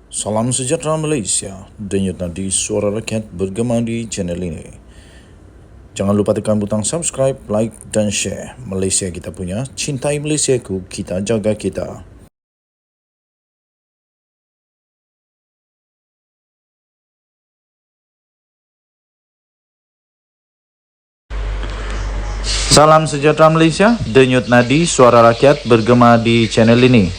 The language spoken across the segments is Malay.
Salam sejahtera Malaysia, denyut nadi suara rakyat bergema di channel ini. Jangan lupa tekan butang subscribe, like dan share. Malaysia kita punya, cintai Malaysiaku, kita jaga kita. Salam sejahtera Malaysia, denyut nadi suara rakyat bergema di channel ini.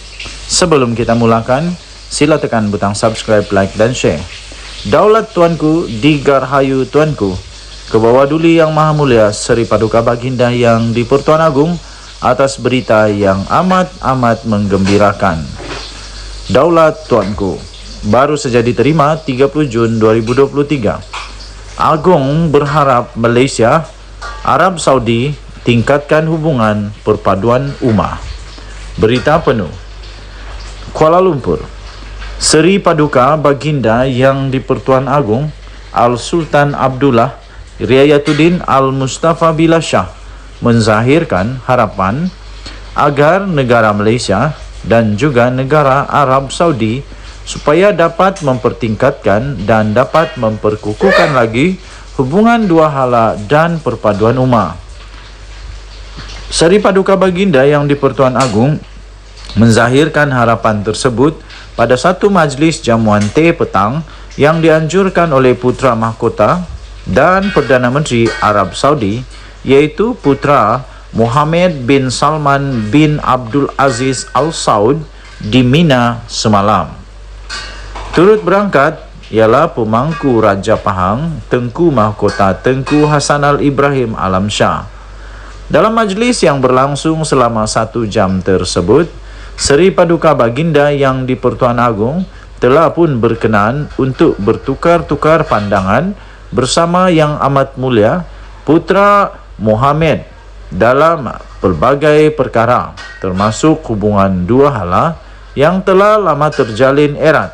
Sebelum kita mulakan, sila tekan butang subscribe, like dan share. Daulat Tuanku, Digarhayu Tuanku, Kebawa Duli Yang Maha Mulia Seri Paduka Baginda Yang di-Pertuan Agong atas berita yang amat menggembirakan. Daulat Tuanku, baru saja diterima 30 Jun 2023. Agong berharap Malaysia, Arab Saudi tingkatkan hubungan perpaduan ummah. Berita penuh. Kuala Lumpur, Seri Paduka Baginda Yang di-Pertuan Agong Al-Sultan Abdullah Riayatuddin Al-Mustafa Billah Shah menzahirkan harapan agar negara Malaysia dan juga negara Arab Saudi supaya dapat mempertingkatkan dan dapat memperkukuhkan lagi hubungan dua hala dan perpaduan ummah. Seri Paduka Baginda Yang di-Pertuan Agong menzahirkan harapan tersebut pada satu majlis jamuan teh petang yang dianjurkan oleh Putra Mahkota dan Perdana Menteri Arab Saudi, yaitu Putra Mohammed bin Salman bin Abdul Aziz Al Saud di Mina semalam. Turut berangkat ialah pemangku Raja Pahang Tengku Mahkota Tengku Hassanal Ibrahim Alam Shah. Dalam majlis yang berlangsung selama 1 jam tersebut, Seri Paduka Baginda Yang di-Pertuan Agong telah pun berkenan untuk bertukar-tukar pandangan bersama Yang Amat Mulia Putra Mohammed dalam pelbagai perkara, termasuk hubungan dua hala yang telah lama terjalin erat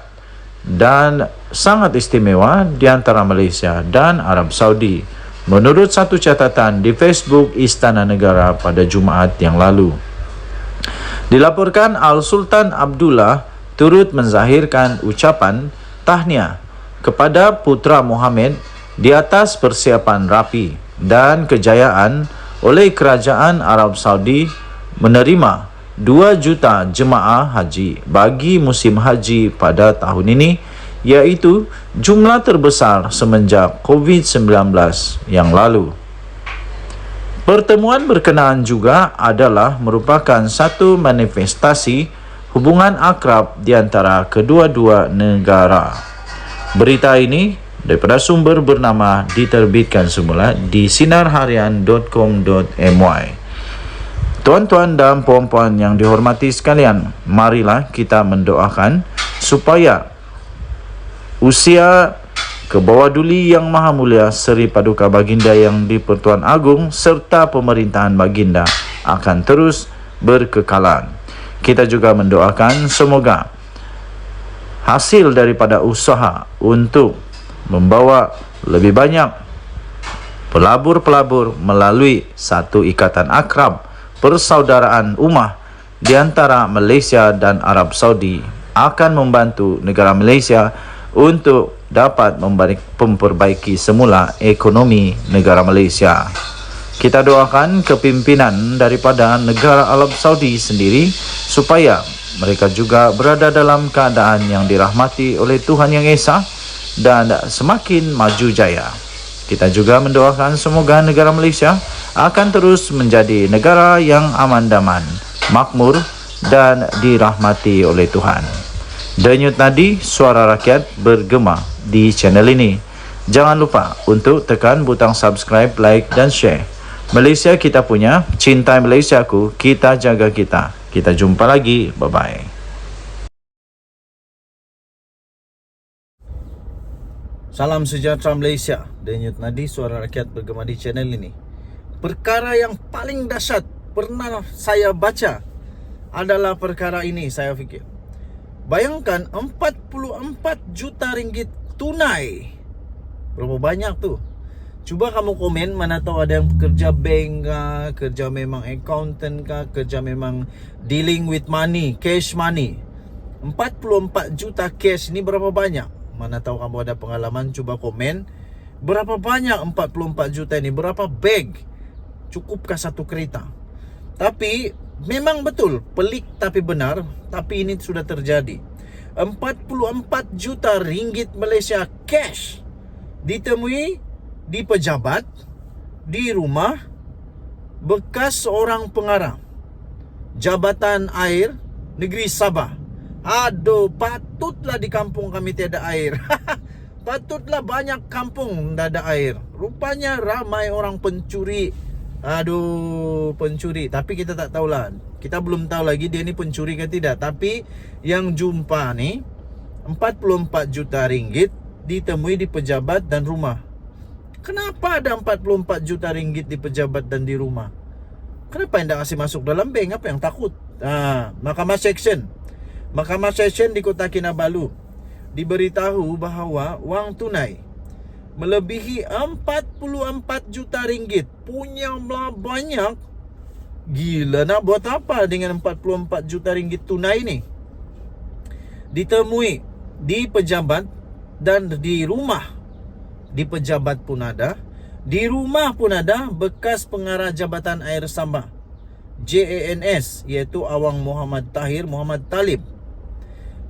dan sangat istimewa di antara Malaysia dan Arab Saudi, menurut satu catatan di Facebook Istana Negara pada Jumaat yang lalu. Dilaporkan Al-Sultan Abdullah turut menzahirkan ucapan tahniah kepada Putra Mohammed di atas persiapan rapi dan kejayaan oleh Kerajaan Arab Saudi menerima 2 juta jemaah haji bagi musim haji pada tahun ini, iaitu jumlah terbesar semenjak COVID-19 yang lalu. Pertemuan berkenaan juga adalah merupakan satu manifestasi hubungan akrab di antara kedua-dua negara. Berita ini daripada sumber bernama diterbitkan semula di sinarharian.com.my. Tuan-tuan dan puan-puan yang dihormati sekalian, marilah kita mendoakan supaya usia Kebawa Duli Yang Maha Mulia Seri Paduka Baginda Yang di-Pertuan Agong serta pemerintahan Baginda akan terus berkekalan. Kita juga mendoakan semoga hasil daripada usaha untuk membawa lebih banyak pelabur-pelabur melalui satu ikatan akrab persaudaraan ummah di antara Malaysia dan Arab Saudi akan membantu negara Malaysia untuk dapat memperbaiki semula ekonomi negara Malaysia. Kita doakan kepimpinan daripada negara Arab Saudi sendiri supaya mereka juga berada dalam keadaan yang dirahmati oleh Tuhan Yang Esa dan semakin maju jaya. Kita juga mendoakan semoga negara Malaysia akan terus menjadi negara yang aman damai, makmur dan dirahmati oleh Tuhan. Denyut nadi suara rakyat bergema di channel ini. Jangan lupa untuk tekan butang subscribe, like dan share. Malaysia kita punya, cintai Malaysiaku, kita jaga kita. Kita jumpa lagi. Bye-bye. Salam sejahtera Malaysia. Denyut nadi suara rakyat bergema di channel ini. Perkara yang paling dahsyat pernah saya baca adalah perkara ini, saya fikir. Bayangkan 44 juta ringgit tunai. Berapa banyak tuh? Cuba kamu komen, mana tahu ada yang kerja bank kah, kerja memang accountant kah, kerja memang dealing with money, cash money. 44 juta cash ni berapa banyak? Mana tahu kamu ada pengalaman, coba komen. Berapa banyak 44 juta ini? Berapa bag? Cukupkah satu kereta? Tapi memang betul, pelik tapi benar. Tapi ini sudah terjadi. 44 juta ringgit Malaysia cash ditemui di pejabat, di rumah bekas seorang pengarah Jabatan Air Negeri Sabah. Aduh, patutlah di kampung kami tiada air. Patutlah banyak kampung tak ada air. Rupanya ramai orang pencuri. Aduh, pencuri. Tapi kita tak tahulah. Kita belum tahu lagi dia ni pencuri ke tidak. Tapi yang jumpa ni 44 juta ringgit ditemui di pejabat dan rumah. Kenapa ada 44 juta ringgit di pejabat dan di rumah? Kenapa yang tak kasih masuk dalam bank? Apa yang takut? Mahkamah Seksyen di Kota Kinabalu diberitahu bahawa wang tunai melebihi 44 juta ringgit. Punya banyak. Gila, nak buat apa dengan 44 juta ringgit tunai ni? Ditemui di pejabat dan di rumah. Di pejabat pun ada, di rumah pun ada bekas pengarah Jabatan Air Sabah JANS, iaitu Awang Muhammad Tahir Muhammad Talib.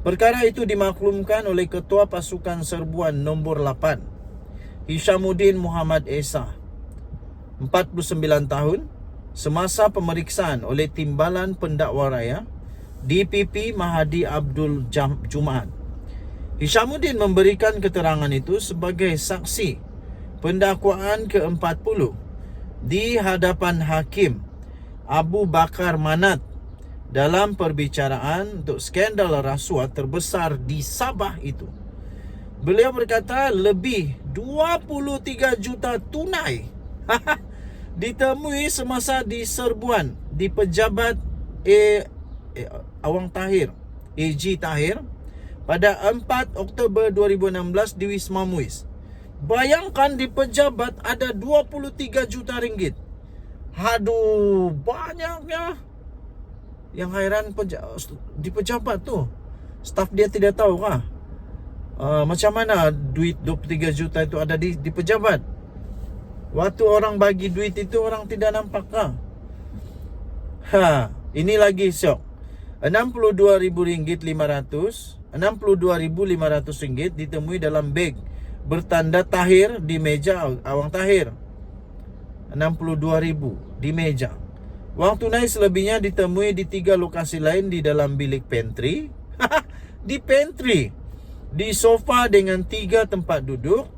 Perkara itu dimaklumkan oleh Ketua Pasukan Serbuan nombor 8 Hishamuddin Muhammad Esa, 49 tahun, semasa pemeriksaan oleh Timbalan Pendakwa Raya DPP Mahadi Abdul Jumaat. Hishamuddin memberikan keterangan itu sebagai saksi pendakwaan ke-40 di hadapan Hakim Abu Bakar Manat dalam perbicaraan untuk skandal rasuah terbesar di Sabah itu. Beliau berkata lebih 23 juta tunai ditemui semasa di serbuan di pejabat Awang Tahir, AG Tahir, pada 4 Oktober 2016 di Wisma Muiz. Bayangkan di pejabat ada 23 juta ringgit. Aduh, banyaknya. Yang hairan di pejabat tu, staf dia tidak tahu kah? Macam mana duit 23 juta itu ada di pejabat? Waktu orang bagi duit itu orang tidak nampak kah? Ini lagi syok. RM62.500 ditemui dalam beg bertanda Tahir di meja Awang Tahir. 62,000 di meja. Wang tunai selebihnya ditemui di 3 lokasi lain di dalam bilik pantry. Di pantry, di sofa dengan 3 tempat duduk,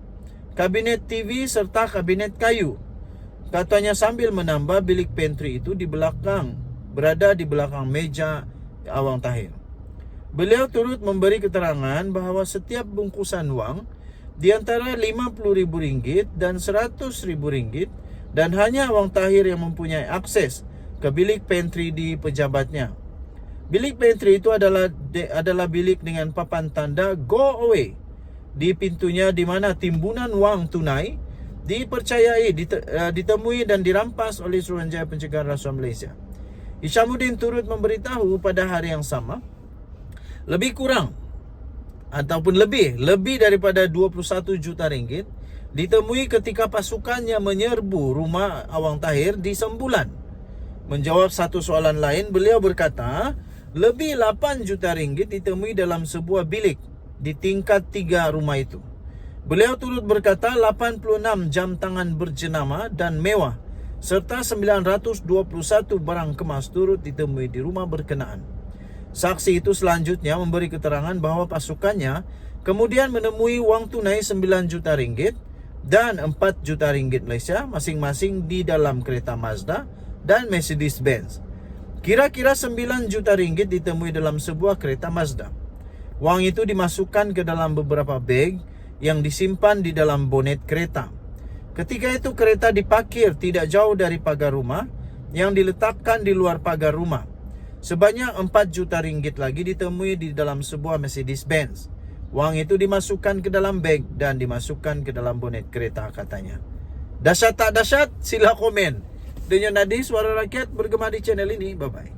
kabinet TV serta kabinet kayu. Katanya sambil menambah bilik pantry itu berada di belakang meja Awang Tahir. Beliau turut memberi keterangan bahawa setiap bungkusan wang di antara RM50,000 dan RM100,000 dan hanya Awang Tahir yang mempunyai akses ke bilik pantry di pejabatnya. Bilik pantry itu adalah bilik dengan papan tanda go away di pintunya, di mana timbunan wang tunai dipercayai ditemui dan dirampas oleh Suruhanjaya Pencegahan Rasuah Malaysia. Hishamuddin turut memberitahu pada hari yang sama lebih daripada 21 juta ringgit ditemui ketika pasukannya menyerbu rumah Awang Tahir di Sembulan. Menjawab satu soalan lain, beliau berkata lebih 8 juta ringgit ditemui dalam sebuah bilik di tingkat 3 rumah itu. Beliau turut berkata 86 jam tangan berjenama dan mewah serta 921 barang kemas turut ditemui di rumah berkenaan. Saksi itu selanjutnya memberi keterangan bahawa pasukannya kemudian menemui wang tunai 9 juta ringgit dan 4 juta ringgit Malaysia masing-masing di dalam kereta Mazda dan Mercedes-Benz. Kira-kira 9 juta ringgit ditemui dalam sebuah kereta Mazda. Wang itu dimasukkan ke dalam beberapa beg yang disimpan di dalam bonet kereta. Ketika itu kereta diparkir tidak jauh dari pagar rumah yang diletakkan di luar pagar rumah. Sebanyak 4 juta ringgit lagi ditemui di dalam sebuah Mercedes-Benz. Wang itu dimasukkan ke dalam beg dan dimasukkan ke dalam bonet kereta, katanya. Dahsyat tak dahsyat? Sila komen. Denyut Nadi, Suara Rakyat, bergema di channel ini. Bye-bye.